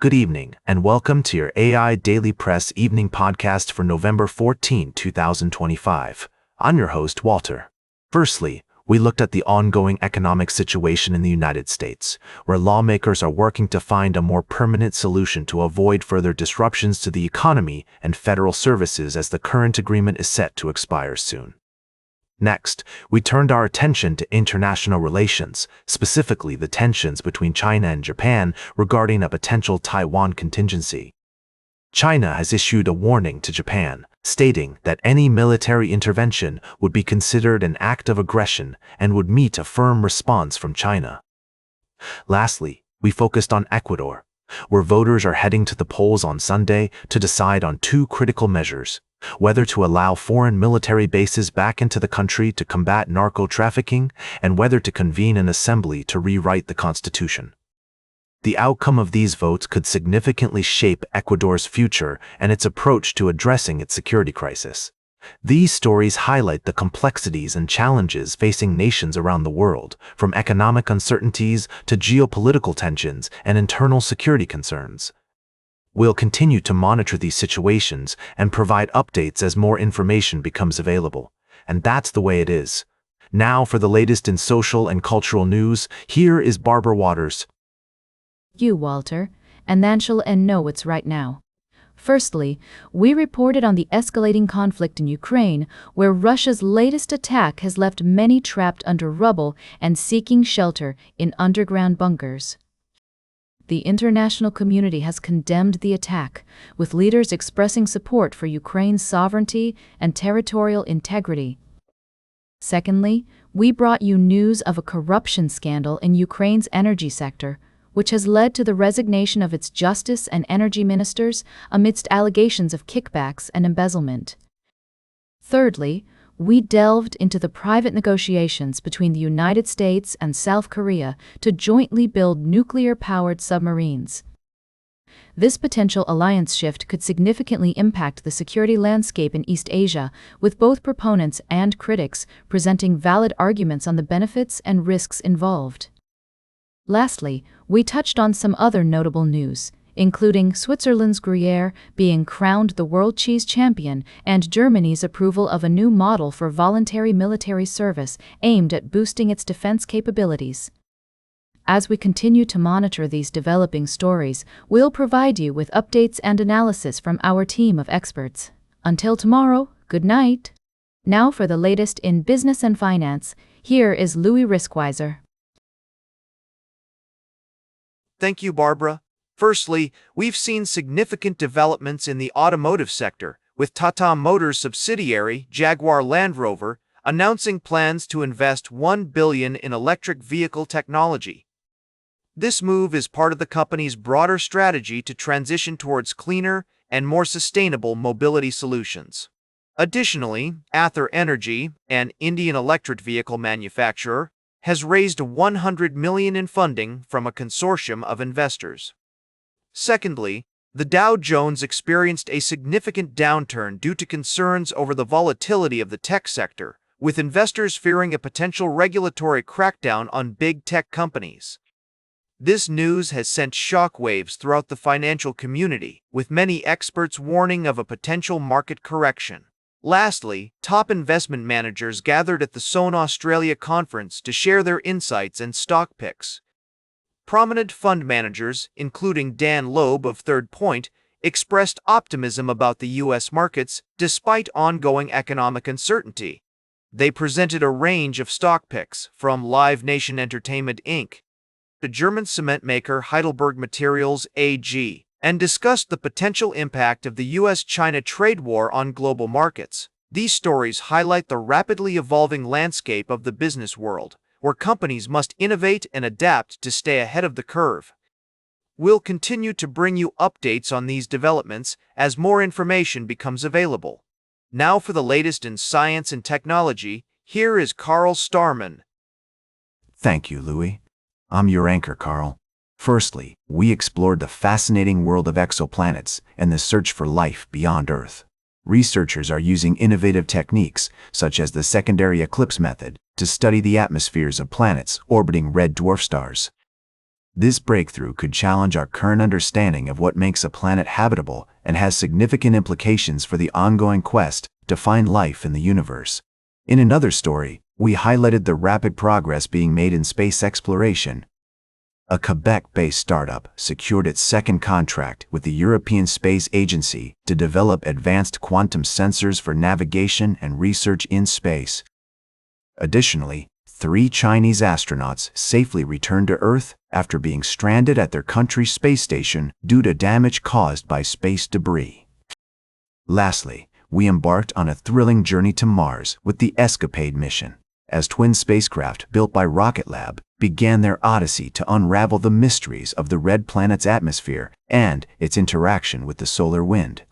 Good evening, and welcome to your AI Daily Press evening podcast for November 14, 2025. I'm your host, Walter. Firstly, we looked at the ongoing economic situation in the United States, where lawmakers are working to find a more permanent solution to avoid further disruptions to the economy and federal services as the current agreement is set to expire soon. Next, we turned our attention to international relations, specifically the tensions between China and Japan regarding a potential Taiwan contingency. China has issued a warning to Japan, stating that any military intervention would be considered an act of aggression and would meet a firm response from China. Lastly, we focused on Ecuador, where voters are heading to the polls on Sunday to decide on two critical measures: whether to allow foreign military bases back into the country to combat narco-trafficking, and whether to convene an assembly to rewrite the constitution. The outcome of these votes could significantly shape Ecuador's future and its approach to addressing its security crisis. These stories highlight the complexities and challenges facing nations around the world, from economic uncertainties to geopolitical tensions and internal security concerns. We'll continue to monitor these situations and provide updates as more information becomes available. And that's the way it is. Now for the latest in social and cultural news, here is Barbara Waters. You, Walter, and then shall know what's right now. Firstly, we reported on the escalating conflict in Ukraine, where Russia's latest attack has left many trapped under rubble and seeking shelter in underground bunkers. The international community has condemned the attack, with leaders expressing support for Ukraine's sovereignty and territorial integrity. Secondly, we brought you news of a corruption scandal in Ukraine's energy sector, which has led to the resignation of its justice and energy ministers amidst allegations of kickbacks and embezzlement. Thirdly, we delved into the private negotiations between the United States and South Korea to jointly build nuclear-powered submarines. This potential alliance shift could significantly impact the security landscape in East Asia, with both proponents and critics presenting valid arguments on the benefits and risks involved. Lastly, we touched on some other notable news, including Switzerland's Gruyere being crowned the world cheese champion and Germany's approval of a new model for voluntary military service aimed at boosting its defense capabilities. As we continue to monitor these developing stories, we'll provide you with updates and analysis from our team of experts. Until tomorrow, good night. Now for the latest in business and finance, here is Louis Riskweiser. Thank you, Barbara. Firstly, we've seen significant developments in the automotive sector, with Tata Motors subsidiary Jaguar Land Rover announcing plans to invest $1 billion in electric vehicle technology. This move is part of the company's broader strategy to transition towards cleaner and more sustainable mobility solutions. Additionally, Ather Energy, an Indian electric vehicle manufacturer, has raised $100 million in funding from a consortium of investors. Secondly, the Dow Jones experienced a significant downturn due to concerns over the volatility of the tech sector, with investors fearing a potential regulatory crackdown on big tech companies. This news has sent shockwaves throughout the financial community, with many experts warning of a potential market correction. Lastly, top investment managers gathered at the Sohn Australia conference to share their insights and stock picks. Prominent fund managers, including Dan Loeb of Third Point, expressed optimism about the U.S. markets despite ongoing economic uncertainty. They presented a range of stock picks, from Live Nation Entertainment Inc. to German cement maker Heidelberg Materials AG, and discussed the potential impact of the U.S.-China trade war on global markets. These stories highlight the rapidly evolving landscape of the business world, where companies must innovate and adapt to stay ahead of the curve. We'll continue to bring you updates on these developments as more information becomes available. Now for the latest in science and technology, here is Carl Starman. Thank you, Louis. I'm your anchor, Carl. Firstly, we explored the fascinating world of exoplanets and the search for life beyond Earth. Researchers are using innovative techniques, such as the secondary eclipse method, to study the atmospheres of planets orbiting red dwarf stars. This breakthrough could challenge our current understanding of what makes a planet habitable and has significant implications for the ongoing quest to find life in the universe. In another story, we highlighted the rapid progress being made in space exploration. A Quebec-based startup secured its second contract with the European Space Agency to develop advanced quantum sensors for navigation and research in space. Additionally, 3 Chinese astronauts safely returned to Earth after being stranded at their country's space station due to damage caused by space debris. Lastly, we embarked on a thrilling journey to Mars with the Escapade mission, as twin spacecraft built by Rocket Lab began their odyssey to unravel the mysteries of the red planet's atmosphere and its interaction with the solar wind.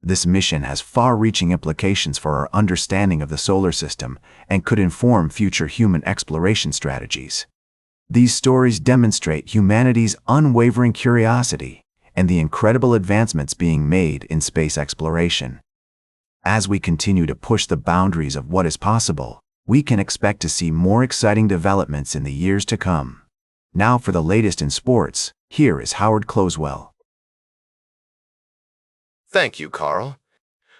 This mission has far-reaching implications for our understanding of the solar system and could inform future human exploration strategies. These stories demonstrate humanity's unwavering curiosity and the incredible advancements being made in space exploration. As we continue to push the boundaries of what is possible, we can expect to see more exciting developments in the years to come. Now for the latest in sports, here is Howard Closewell. Thank you, Carl.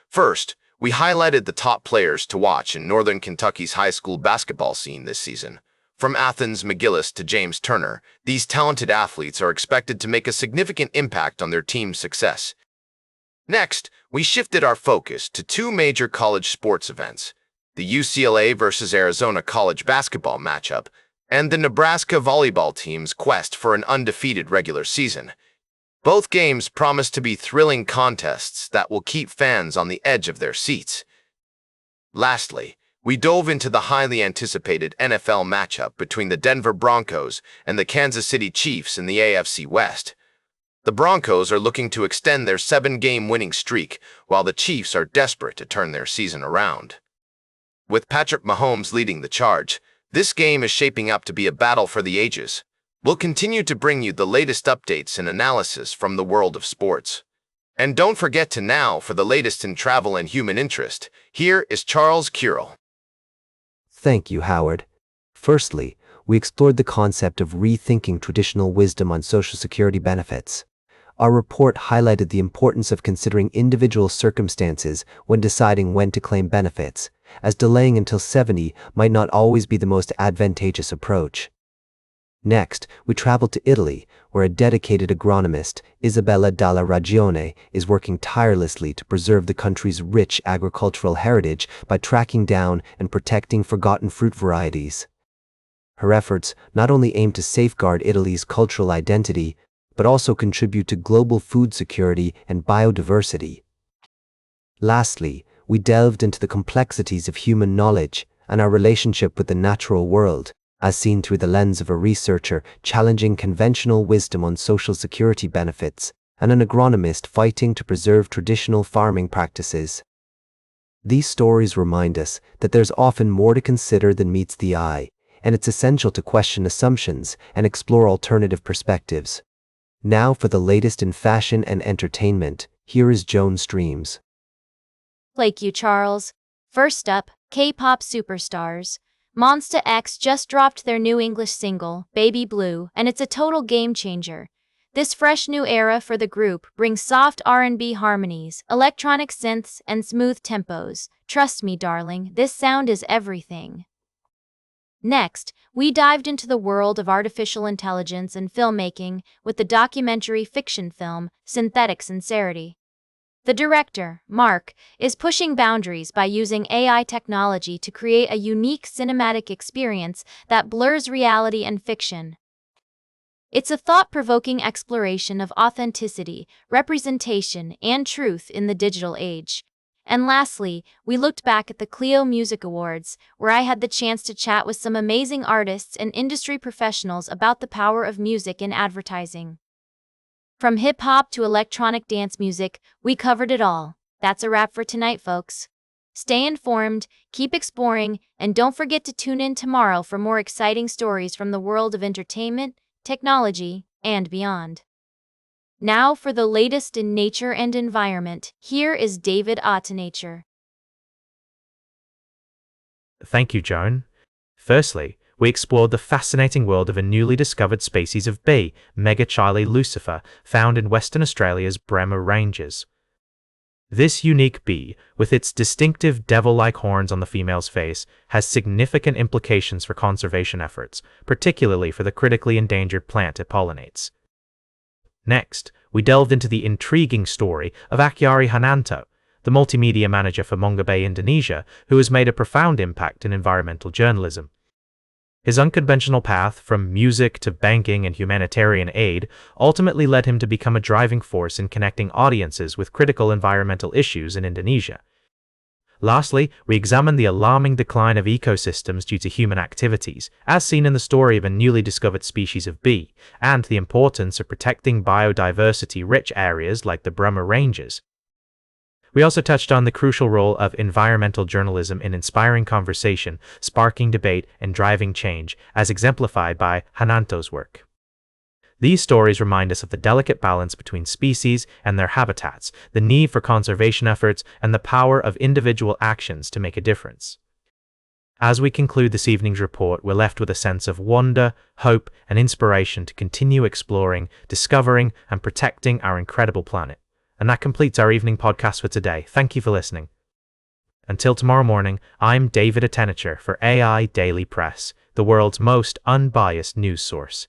First, we highlighted the top players to watch in Northern Kentucky's high school basketball scene this season. From Athens McGillis to James Turner, these talented athletes are expected to make a significant impact on their team's success. Next, we shifted our focus to 2 major college sports events, the UCLA versus Arizona college basketball matchup and the Nebraska volleyball team's quest for an undefeated regular season. Both games promise to be thrilling contests that will keep fans on the edge of their seats. Lastly, we dove into the highly anticipated NFL matchup between the Denver Broncos and the Kansas City Chiefs in the AFC West. The Broncos are looking to extend their 7-game winning streak, while the Chiefs are desperate to turn their season around. With Patrick Mahomes leading the charge, this game is shaping up to be a battle for the ages. We'll continue to bring you the latest updates and analysis from the world of sports. And don't forget to now for the latest in travel and human interest, here is Charles Curel. Thank you, Howard. Firstly, we explored the concept of rethinking traditional wisdom on Social Security benefits. Our report highlighted the importance of considering individual circumstances when deciding when to claim benefits, as delaying until 70 might not always be the most advantageous approach. Next, we traveled to Italy, where a dedicated agronomist, Isabella Dalla Ragione, is working tirelessly to preserve the country's rich agricultural heritage by tracking down and protecting forgotten fruit varieties. Her efforts not only aim to safeguard Italy's cultural identity, but also contribute to global food security and biodiversity. Lastly, we delved into the complexities of human knowledge and our relationship with the natural world, as seen through the lens of a researcher challenging conventional wisdom on Social Security benefits and an agronomist fighting to preserve traditional farming practices. These stories remind us that there's often more to consider than meets the eye, and it's essential to question assumptions and explore alternative perspectives. Now for the latest in fashion and entertainment, here is Joan Streams. Thank you, Charles. First up, K-pop superstars. Monsta X just dropped their new English single, Baby Blue, and it's a total game changer. This fresh new era for the group brings soft R&B harmonies, electronic synths, and smooth tempos. Trust me, darling, this sound is everything. Next, we dived into the world of artificial intelligence and filmmaking with the documentary fiction film, Synthetic Sincerity. The director, Mark, is pushing boundaries by using AI technology to create a unique cinematic experience that blurs reality and fiction. It's a thought-provoking exploration of authenticity, representation, and truth in the digital age. And lastly, we looked back at the Clio Music Awards, where I had the chance to chat with some amazing artists and industry professionals about the power of music in advertising. From hip-hop to electronic dance music, we covered it all. That's a wrap for tonight, folks. Stay informed, keep exploring, and don't forget to tune in tomorrow for more exciting stories from the world of entertainment, technology, and beyond. Now for the latest in nature and environment, here is David Nature. Thank you, Joan. Firstly, we explored the fascinating world of a newly discovered species of bee, Megachile lucifer, found in Western Australia's Bremer Ranges. This unique bee, with its distinctive devil-like horns on the female's face, has significant implications for conservation efforts, particularly for the critically endangered plant it pollinates. Next, we delved into the intriguing story of Akyari Hananto, the multimedia manager for Mongabay, Indonesia, who has made a profound impact in environmental journalism. His unconventional path from music to banking and humanitarian aid ultimately led him to become a driving force in connecting audiences with critical environmental issues in Indonesia. Lastly, we examined the alarming decline of ecosystems due to human activities, as seen in the story of a newly discovered species of bee, and the importance of protecting biodiversity-rich areas like the Bremer Ranges. We also touched on the crucial role of environmental journalism in inspiring conversation, sparking debate, and driving change, as exemplified by Hananto's work. These stories remind us of the delicate balance between species and their habitats, the need for conservation efforts, and the power of individual actions to make a difference. As we conclude this evening's report, we're left with a sense of wonder, hope, and inspiration to continue exploring, discovering, and protecting our incredible planet. And that completes our evening podcast for today. Thank you for listening. Until tomorrow morning, I'm David Attenacher for AI Daily Press, the world's most unbiased news source.